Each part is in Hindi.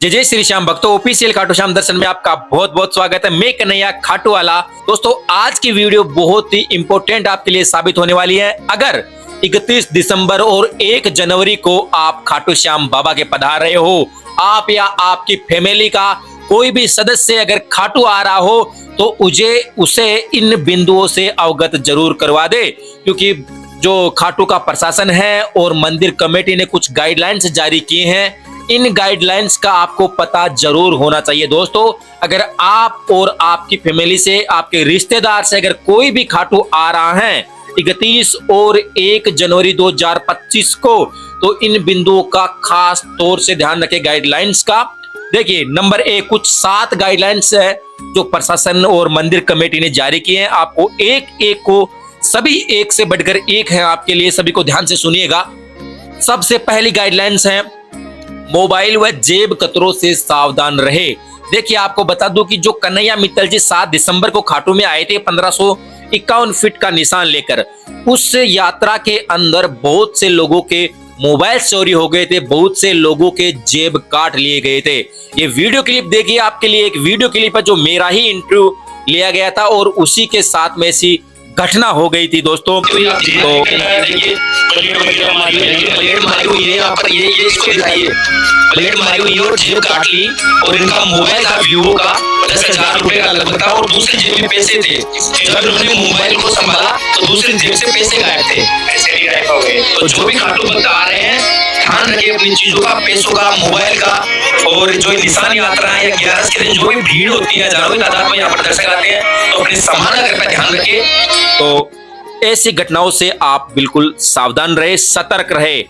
जय जय श्री श्याम भक्तों, ऑफिशियल खाटू श्याम दर्शन में आपका बहुत बहुत स्वागत है। मैं कन्हैया खाटू वाला। दोस्तों, आज की वीडियो बहुत ही इंपॉर्टेंट आपके लिए साबित होने वाली है। अगर 31 दिसंबर और 1 जनवरी को आप खाटू श्याम बाबा के पधार रहे हो, आप या आपकी फैमिली का कोई भी सदस्य अगर खाटू आ रहा हो तो उसे इन बिंदुओं से अवगत जरूर करवा दे, क्योंकि जो खाटू का प्रशासन है और मंदिर कमेटी ने कुछ गाइडलाइंस जारी किए हैं। इन गाइडलाइंस का आपको पता जरूर होना चाहिए। दोस्तों, अगर आप और आपकी फैमिली से, आपके रिश्तेदार से अगर कोई भी खाटू आ रहा है 31 और 1 जनवरी 2025 को, तो इन बिंदुओं का खास तौर से ध्यान रखें गाइडलाइंस का। देखिए, नंबर 1 कुछ 7 गाइडलाइंस है जो प्रशासन और मंदिर कमेटी ने जारी किए हैं। आपको एक को सभी एक से बढ़कर एक है आपके लिए, सभी को ध्यान से सुनिएगा। सबसे पहली गाइडलाइंस है, मोबाइल व जेब कतरों से सावधान रहे। देखिए, आपको बता दूं कि जो कन्हैया मित्तल जी 7 दिसंबर को खाटू में आए थे 1551 फीट का निशान लेकर, उस यात्रा के अंदर बहुत से लोगों के मोबाइल चोरी हो गए थे, बहुत से लोगों के जेब काट लिए गए थे। ये वीडियो क्लिप देखिए, आपके लिए एक वीडियो क्लिप है जो मेरा ही इंटरव्यू लिया गया था और उसी के साथ में ऐसी घटना हो गई थी। दोस्तों, तो प्लेट मारी हुई और जेब काट ली और इनका मोबाइल था वीवो का 10,000 रुपए का लगभग था और दूसरी जेब में पैसे थे। जब उन्होंने मोबाइल को संभाला तो दूसरी जेब से पैसे गायब थे। ऐसे भी गायब हो गए। तो जो भी खाटू भक्त आ रहे हैं, ध्यान रखिए अपनी चीजों का, पैसों का, मोबाइल का। और जो निशान यात्रा है या 11 के दिन जो भी भीड़ होती है, हजारों की तादाद में यहाँ पर दर्शक आते हैं, तो अपने सामान अगर पे ध्यान रखिए। तो ऐसी घटनाओं से आप बिल्कुल सावधान रहे, सतर्क रहे।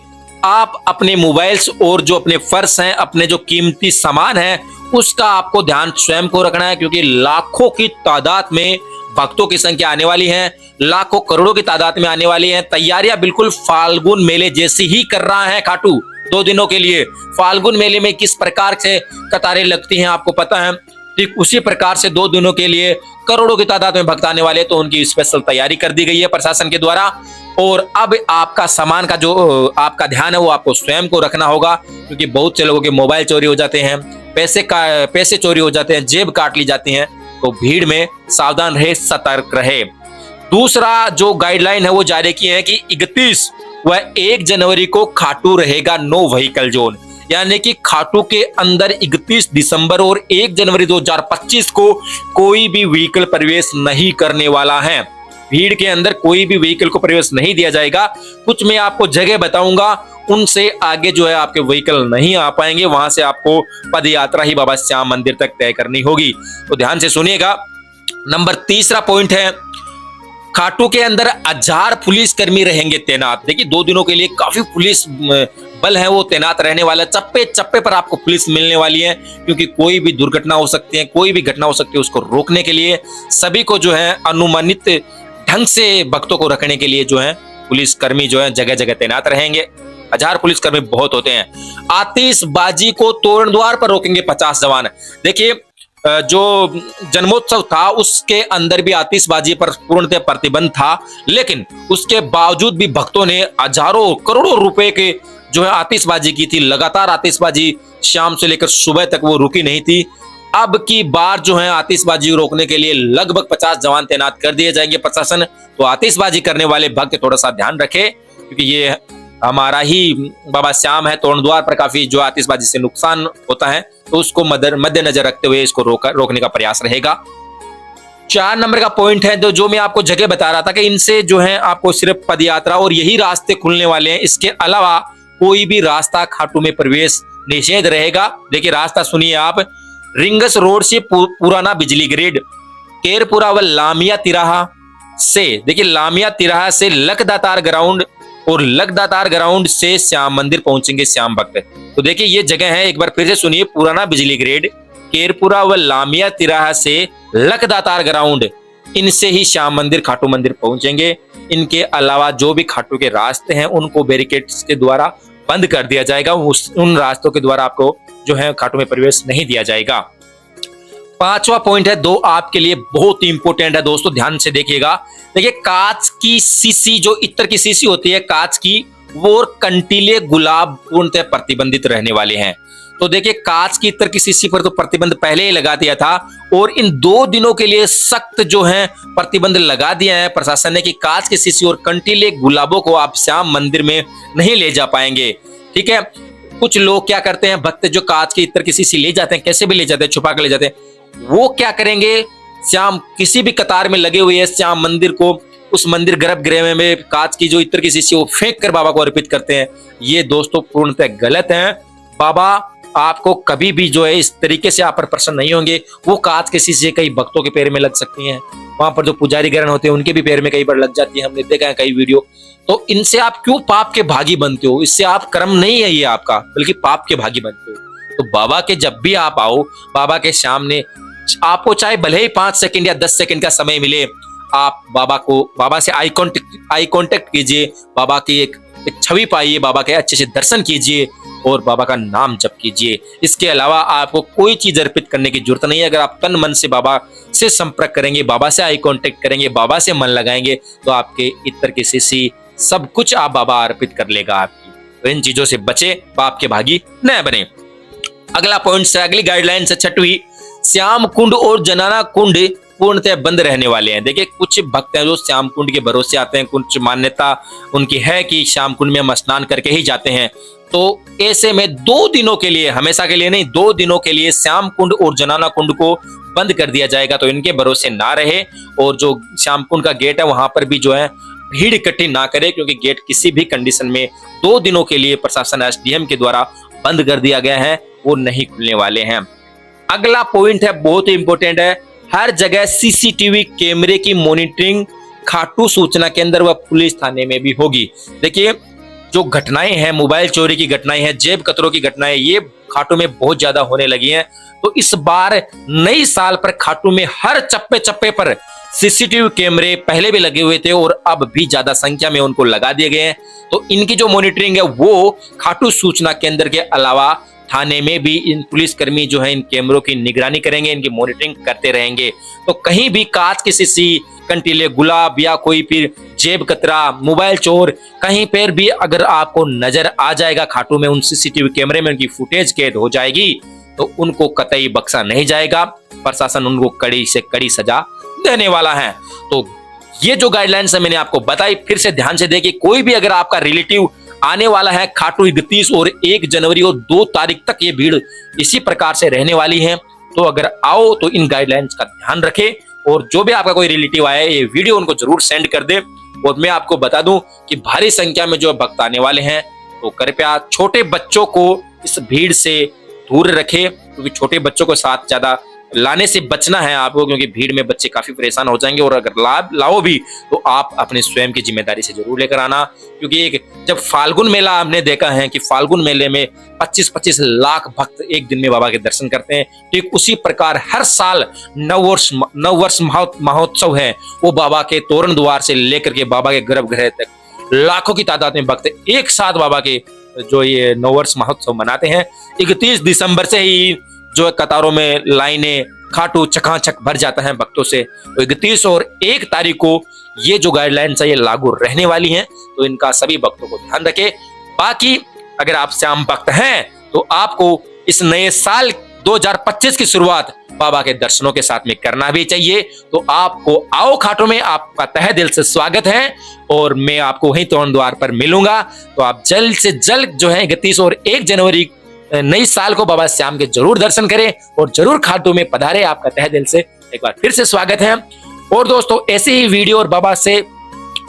आप अपने मोबाइल्स और जो अपने पर्स हैं, अपने जो कीमती सामान है, उसका आपको ध्यान स्वयं को रखना है, क्योंकि लाखों की तादाद में भक्तों की संख्या आने वाली है, लाखों करोड़ों की तादाद में आने वाली है। तैयारियां बिल्कुल फाल्गुन मेले जैसी ही कर रहा है खाटू 2 दिनों के लिए। फाल्गुन मेले में किस प्रकार से कतारें लगती हैं आपको पता है, ठीक उसी प्रकार से 2 दिनों के लिए करोड़ों की तादाद में भक्त आने वाले, तो उनकी स्पेशल तैयारी कर दी गई है प्रशासन के द्वारा। और अब आपका सामान का जो आपका ध्यान है वो आपको स्वयं को रखना होगा, क्योंकि बहुत से लोगों के मोबाइल चोरी हो जाते हैं, पैसे चोरी हो जाते हैं, जेब काट ली जाती हैं। तो भीड़ में सावधान रहे, सतर्क रहे। दूसरा जो गाइडलाइन है वो जारी की है कि 31 व 1 जनवरी को खाटू रहेगा नो व्हीकल जोन, यानी कि खाटू के अंदर 31 दिसंबर और 1 जनवरी 2025 को कोई भी व्हीकल प्रवेश नहीं करने वाला है। भीड़ के अंदर कोई भी व्हीकल को प्रवेश नहीं दिया जाएगा। कुछ मैं आपको जगह बताऊंगा, उनसे आगे जो है आपके व्हीकल नहीं आ पाएंगे, वहां से आपको पद यात्रा ही बाबा श्याम मंदिर तक तय करनी होगी। तो ध्यान से सुनिएगा। नंबर 3 पॉइंट है, खाटू के अंदर 1000 पुलिसकर्मी रहेंगे तैनात। देखिए, 2 दिनों के लिए काफी पुलिस बल है वो तैनात रहने वाला है। चप्पे चप्पे पर आपको पुलिस मिलने वाली है, क्योंकि कोई भी दुर्घटना हो सकती है, कोई भी घटना हो सकती है, उसको रोकने के लिए सभी को जो है अनुमानित ढंग से भक्तों को रखने के लिए जो है पुलिसकर्मी जो है जगह जगह तैनात रहेंगे। 1000 पुलिसकर्मी बहुत होते हैं। आतिशबाजी को तोरण द्वार पर रोकेंगे 50 जवान। देखिए, जो जन्मोत्सव था उसके अंदर भी आतिशबाजी पर पूर्णतः प्रतिबंध था, लेकिन उसके बावजूद भी भक्तों ने हजारों करोड़ों रुपए के जो है आतिशबाजी की थी। लगातार आतिशबाजी शाम से लेकर सुबह तक वो रुकी नहीं थी। अब की बार जो है आतिशबाजी रोकने के लिए लगभग 50 जवान तैनात कर दिए जाएंगे प्रशासन। तो आतिशबाजी करने वाले भक्त थोड़ा सा ध्यान रखे, क्योंकि ये हमारा ही बाबा श्याम है। तोरण द्वार पर काफी जो आतिशबाजी से नुकसान होता है, तो उसको मद्देनजर रखते हुए इसको रोकने का प्रयास रहेगा। 4 नंबर का पॉइंट है जो मैं आपको जगह बता रहा था कि इनसे जो है आपको सिर्फ पदयात्रा और यही रास्ते खुलने वाले हैं। इसके अलावा कोई भी रास्ता खाटू में प्रवेश निषेध रहेगा। देखिए, रास्ता सुनिए आप। रिंगस रोड से पुराना बिजली ग्रिड, केरपुरा व लामिया तिराहा से, देखिए लामिया तिराहा से लखदातार ग्राउंड और लखदातार ग्राउंड से श्याम मंदिर पहुंचेंगे श्याम भक्त। तो देखिए, ये जगह है, एक बार फिर से सुनिए। पुराना बिजली ग्रिड, केरपुरा व लामिया तिराहा से लखदातार ग्राउंड, इनसे ही श्याम मंदिर खाटू मंदिर पहुंचेंगे। इनके अलावा जो भी खाटू के रास्ते हैं उनको बैरिकेड्स के द्वारा बंद कर दिया जाएगा। उन रास्तों के द्वारा आपको जो है खाटू में प्रवेश नहीं दिया जाएगा। 5वां पॉइंट है, 2 आपके लिए बहुत ही इंपॉर्टेंट है दोस्तों, ध्यान से देखिएगा। देखिए, कांच की शीशी, जो इत्र की शीशी होती है कांच की, वो कंटीले गुलाब पूर्णतः प्रतिबंधित रहने वाले हैं। तो देखिए कांच की इत्र की शीशी पर तो प्रतिबंध पहले ही लगा दिया था और इन 2 दिनों के लिए सख्त जो है प्रतिबंध लगा दिया है प्रशासन ने कि कांच की शीशी और कंटीले गुलाबों को आप श्याम मंदिर में नहीं ले जा पाएंगे। ठीक है, कुछ लोग क्या करते हैं, भक्त जो कांच की इत्र की शीशी ले जाते हैं, कैसे भी ले जाते हैं, छुपा कर ले जाते हैं, वो क्या करेंगे, श्याम किसी भी कतार में लगे हुए है श्याम मंदिर को, उस मंदिर गर्भगृह में कांच की जो इत्र की शीशी वो फेंक कर बाबा को अर्पित करते हैं। ये दोस्तों पूर्णतः गलत है। बाबा आपको कभी भी जो है इस तरीके से आप पर प्रसन्न नहीं होंगे। वो कांच की शीशी कई भक्तों के पैर में लग सकती हैं, वहां पर जो पुजारी गण होते हैं उनके भी पैर में कई बार लग जाती है, हमने देखा है कई वीडियो। तो इनसे आप क्यों पाप के भागी बनते हो? इससे आप कर्म नहीं है ये आपका, बल्कि पाप के भागी बनते हो। तो बाबा के जब भी आप आओ, बाबा के सामने आपको चाहे भले ही 5 सेकंड या 10 सेकंड का समय मिले, आप बाबा से आई कांटेक्ट कीजिए, बाबा की एक छवि पाइए, बाबा के अच्छे से दर्शन कीजिए और बाबा का नाम जप कीजिए। इसके अलावा आपको कोई चीज अर्पित करने की जरूरत नहीं है। अगर आप तन मन से बाबा से संपर्क करेंगे, बाबा से आई कांटेक्ट करेंगे, बाबा से मन लगाएंगे, तो आपके इत्र की शीशी सब कुछ आप बाबा अर्पित कर लेगा आपकी। तो इन चीजों से बचे, पाप के भागी न बने। अगला पॉइंट से, अगली गाइडलाइन से 6वीं, श्याम कुंड और जनाना कुंड पूर्णतः बंद रहने वाले हैं। देखिए कुछ भक्त हैं जो श्याम कुंड के भरोसे आते हैं, कुछ मान्यता उनकी है कि श्याम कुंड में हम स्नान करके ही जाते हैं। तो ऐसे में 2 दिनों के लिए, हमेशा के लिए नहीं, 2 दिनों के लिए श्याम कुंड और जनाना कुंड को बंद कर दिया जाएगा। तो इनके भरोसे ना रहे और जो श्याम कुंड का गेट है वहां पर भी जो है भीड़ इकट्ठी ना करे, क्योंकि गेट किसी भी कंडीशन में 2 दिनों के लिए प्रशासन एसडीएम के द्वारा बंद कर दिया गया है, वो नहीं खुलने वाले हैं। अगला पॉइंट है, बहुत ही इंपॉर्टेंट है, हर जगह सीसीटीवी कैमरे की मॉनिटरिंग खाटू सूचना केंद्र व पुलिस थाने में भी होगी। देखिए जो घटनाएं हैं, मोबाइल चोरी की घटनाएं हैं, जेब कतरों की घटनाएं, ये खाटू में बहुत ज्यादा होने लगी हैं। तो इस बार नई साल पर खाटू में हर चप्पे चप्पे पर सीसीटीवी कैमरे पहले भी लगे हुए थे और अब भी ज्यादा संख्या में उनको लगा दिए गए हैं। तो इनकी जो मॉनिटरिंग है वो खाटू सूचना केंद्र के अलावा थाने में भी इन पुलिसकर्मी जो है इन कैमरों की निगरानी करेंगे, इनकी मॉनिटरिंग करते रहेंगे। तो कहीं भी कांच की शीशी, कंटीले गुलाब या कोई फिर जेब कतरा, मोबाइल चोर, कहीं पर भी अगर आपको नजर आ जाएगा खाटू में, उन सीसीटीवी कैमरे में उनकी फुटेज कैद हो जाएगी, तो उनको कतई बख्शा नहीं जाएगा। प्रशासन उनको कड़ी से कड़ी सजा देने वाला है। तो ये जो गाइडलाइंस है मैंने आपको बताई, फिर से ध्यान से देखिए। कोई भी अगर आपका रिलेटिव आने वाला है खाटू 31 और 1 जनवरी और 2 तारीख तक ये भीड़ इसी प्रकार से रहने वाली है, तो अगर आओ तो इन गाइडलाइंस का ध्यान रखें और जो भी आपका कोई रिलेटिव आया ये वीडियो उनको जरूर सेंड कर दे। और मैं आपको बता दूं कि भारी संख्या में जो भक्त आने वाले हैं, तो कृपया छोटे बच्चों को इस भीड़ से दूर रखें, क्योंकि छोटे बच्चों को साथ ज्यादा लाने से बचना है आपको, क्योंकि भीड़ में बच्चे काफी परेशान हो जाएंगे। और अगर लाओ भी तो आप अपने स्वयं की जिम्मेदारी से जरूर लेकर आना, क्योंकि एक जब फाल्गुन मेला आपने देखा है कि फाल्गुन मेले में 25-25 लाख भक्त एक दिन में बाबा के दर्शन करते हैं, ठीक उसी प्रकार हर साल नववर्ष महोत्सव है, वो बाबा के तोरण द्वार से लेकर के बाबा के गर्भगृह तक लाखों की तादाद में भक्त एक साथ बाबा के जो ये नववर्ष महोत्सव मनाते हैं। 31 दिसंबर से ही जो कतारों में लाइनें खाटू चकाचक भर जाता है भक्तों से। तो 31 और 1 तारीख को ये जो गाइडलाइंस है ये लागू रहने वाली हैं, तो इनका सभी भक्तों को ध्यान रखें। बाकी अगर आप श्याम भक्त हैं तो आपको इस नए साल 2025 की शुरुआत बाबा के दर्शनों के साथ में करना भी चाहिए। तो आपको आओ खाटू में, आपका तहे दिल से स्वागत है और मैं आपको वहीं तोरण द्वार पर मिलूंगा। तो आप जल्द से जल्द जो है 31 और 1 जनवरी नई साल को बाबा श्याम के जरूर दर्शन करें और जरूर खाटू में पधारे। आपका तहे दिल से एक बार फिर से स्वागत है। और दोस्तों ऐसे ही वीडियो और बाबा से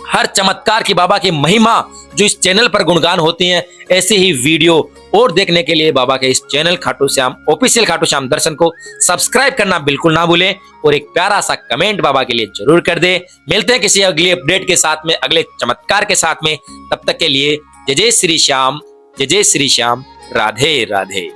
हर चमत्कार की, बाबा की महिमा जो इस चैनल पर गुणगान होती हैं, ऐसे ही वीडियो और देखने के लिए बाबा के इस चैनल खाटू श्याम ऑफिशियल खाटू श्याम दर्शन को सब्सक्राइब करना बिल्कुल ना भूलें और एक प्यारा सा कमेंट बाबा के लिए जरूर कर दे। मिलते हैं किसी अगले अपडेट के साथ में, अगले चमत्कार के साथ में। तब तक के लिए जय जय श्री श्याम, जय जय श्री श्याम, राधे राधे।